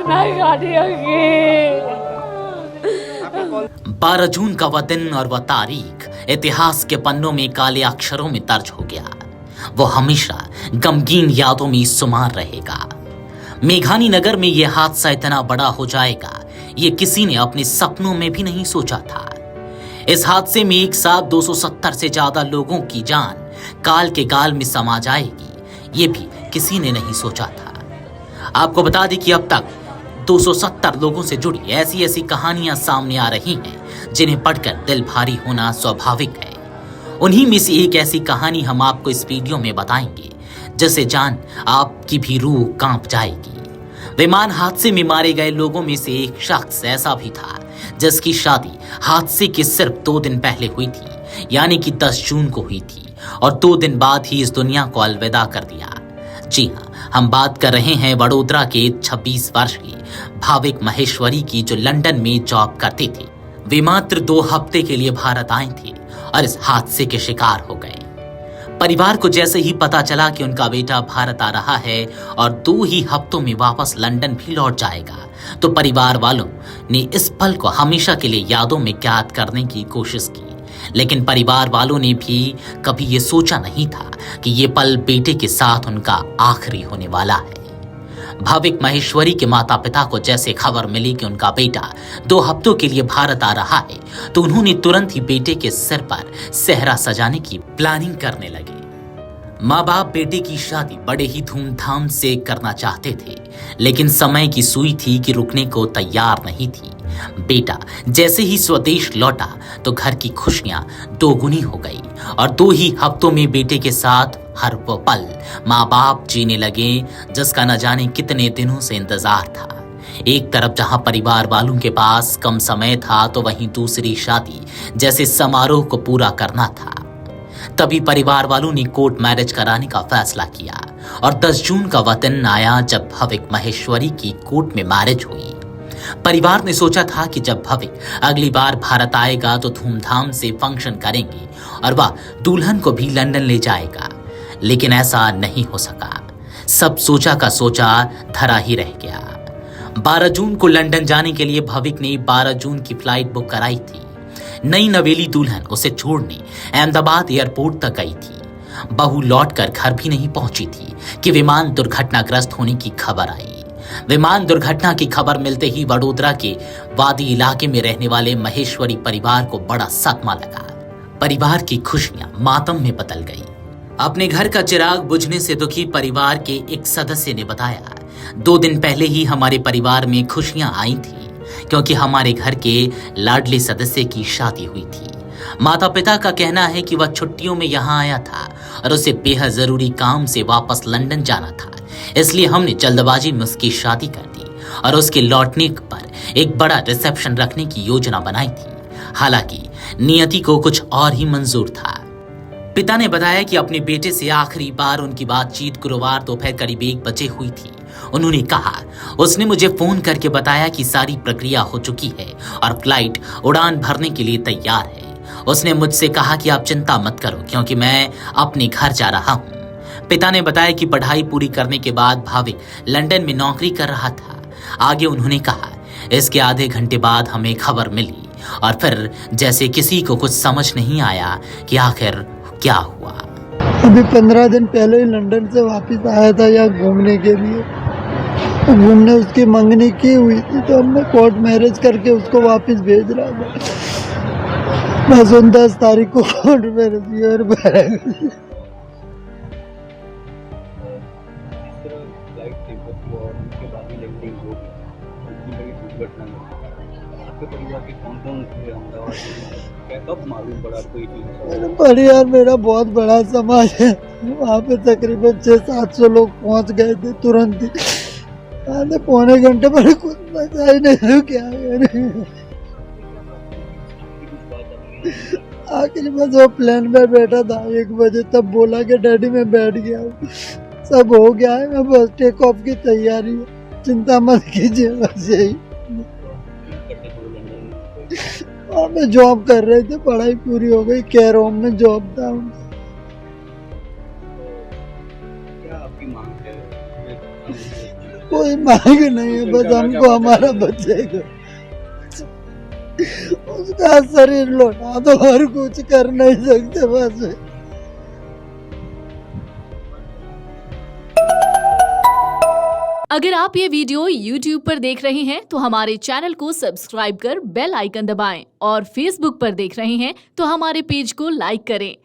नहीं गाड़ी होगी। 12 जून का वह दिन और वह तारीख इतिहास के पन्नों में काले अक्षरों में दर्ज हो गया। वो हमेशा गमगीन यादों में सुमार रहेगा। मेघानी नगर में यह हादसा इतना बड़ा हो जाएगा, ये किसी ने अपने सपनों में भी नहीं सोचा था। इस हादसे में एक साथ 270 से ज्यादा लोगों की जान काल के गाल में समा जाएगी, ये भी किसी ने नहीं सोचा था। आपको बता दें कि अब तक 270 लोगों से जुड़ी ऐसी ऐसी कहानियां सामने आ रही हैं जिन्हें पढ़कर दिल भारी होना स्वाभाविक है। उन्हीं में से एक ऐसी कहानी हम आपको इस वीडियो में बताएंगे जिसे जान आपकी भी रूह कांप जाएगी। विमान हादसे में मारे गए लोगों में से एक शख्स ऐसा भी था जिसकी शादी हादसे के सिर्फ 2 दिन पहले हुई थी, यानी कि 10 जून को हुई थी, और 2 दिन बाद ही इस दुनिया को अलविदा कर दिया। जी हाँ, हम बात कर रहे हैं वडोदरा के 26 वर्षीय भाविक महेश्वरी की, जो लंदन में जॉब करते थे। वे मात्र 2 हफ्ते के लिए भारत आए थे और इस हादसे के शिकार हो गए। परिवार को जैसे ही पता चला कि उनका बेटा भारत आ रहा है और 2 ही हफ्तों में वापस लंदन भी लौट जाएगा, तो परिवार वालों ने इस पल को हमेशा के लिए यादों में कैद करने की कोशिश की। लेकिन परिवार वालों ने भी कभी ये सोचा नहीं था कि ये पल बेटे के साथ उनका आखिरी होने वाला है। भाविक महेश्वरी के माता पिता को जैसे खबर मिली कि उनका बेटा 2 हफ्तों के लिए भारत आ रहा है, तो उन्होंने तुरंत ही बेटे के सिर पर सेहरा सजाने की प्लानिंग करने लगे। माँ बाप बेटे की शादी बड़े ही धूमधाम से करना चाहते थे, लेकिन समय की सुई थी कि रुकने को तैयार नहीं थी। बेटा जैसे ही स्वदेश लौटा तो घर की खुशियां दोगुनी हो गई और 2 ही हफ्तों में बेटे के साथ हर वो पल माँ बाप जीने लगे जिसका न जाने कितने दिनों से इंतजार था। एक तरफ जहां परिवार वालों के पास कम समय था, तो वहीं दूसरी शादी जैसे समारोह को पूरा करना था। तभी परिवार वालों ने कोर्ट मैरिज कराने का फैसला किया और 10 जून का वह दिन आया जब भविक महेश्वरी की कोर्ट में मैरिज हुई। परिवार ने सोचा था कि जब भविक अगली बार भारत आएगा तो धूमधाम से फंक्शन करेंगे और वह दुल्हन को भी लंदन ले जाएगा, लेकिन ऐसा नहीं हो सका। सब सोचा का सोचा धरा ही रह गया। 12 जून को लंदन जाने के लिए भविक ने 12 जून की फ्लाइट बुक कराई थी। नई नवेली दुल्हन उसे छोड़ने अहमदाबाद एयरपोर्ट तक गई थी। बहू लौटकर घर भी नहीं पहुंची थी कि विमान दुर्घटनाग्रस्त होने की खबर आई। विमान दुर्घटना की खबर मिलते ही वडोदरा के वादी इलाके में रहने वाले महेश्वरी परिवार को बड़ा सदमा लगा। परिवार की खुशियां मातम में बदल गई। अपने घर का चिराग बुझने से दुखी परिवार के एक सदस्य ने बताया, 2 दिन पहले ही हमारे परिवार में खुशियां आई थी क्योंकि हमारे घर के लाडले सदस्य की शादी हुई थी। माता पिता का कहना है कि वह छुट्टियों में यहाँ आया था और उसे बेहद जरूरी काम से वापस लंदन जाना था, इसलिए हमने जल्दबाजी में उसकी शादी कर दी और उसके लौटने पर एक बड़ा रिसेप्शन रखने की योजना बनाई थी। हालांकि नियति को कुछ और ही मंजूर था। पिता ने बताया कि अपने बेटे से आखिरी बार उनकी बातचीत गुरुवार दोपहर करीब 1 बजे हुई थी। उन्होंने कहा, उसने मुझे फोन करके बताया कि सारी प्रक्रिया हो चुकी है और फ्लाइट उड़ान भरने के लिए तैयार है। उसने मुझसे कहा कि आप चिंता मत करो क्योंकि मैं अपने घर जा रहा हूँ। पिता ने बताया कि पढ़ाई पूरी करने के बाद भाविक लंदन में नौकरी कर रहा था। आगे उन्होंने कहा, इसके आधे घंटे बाद हमें खबर मिली और फिर जैसे किसी को कुछ समझ नहीं आया कि आखिर क्या हुआ। अभी 15 दिन पहले ही लंदन से वापस आया था यहाँ घूमने के लिए। घूमने उसकी मंगनी की हुई थी तो हमने कोर्ट मैरिज करके उसको वापस भेज रहा था। बस 10 तारीख को कोर्ट मैरिज हुई और परिवार मेरा बहुत बड़ा समाज है। वहाँ पे तकरीबन 600-700 लोग पहुँच गए थे तुरंत ही। आधे पौने घंटे पर कुछ बचा ही नहीं तो क्या करें। आखिरी बस वो प्लेन में बैठा था 1 बजे, तब बोला कि डैडी मैं बैठ गया हूँ, सब हो गया है, मैं बस टेक ऑफ की तैयारी है, चिंता मत कीजिए। बस यही वहाँ पे जॉब कर रहे थे, पढ़ाई पूरी हो गई, केयर होम में जॉब था। कोई मांग नहीं है, बस हमको हमारा बचेगा, उसका शरीर लौटा तो और कुछ कर नहीं सकते बस। अगर आप ये वीडियो YouTube पर देख रहे हैं तो हमारे चैनल को सब्सक्राइब कर बेल आइकन दबाएं और Facebook पर देख रहे हैं तो हमारे पेज को लाइक करें।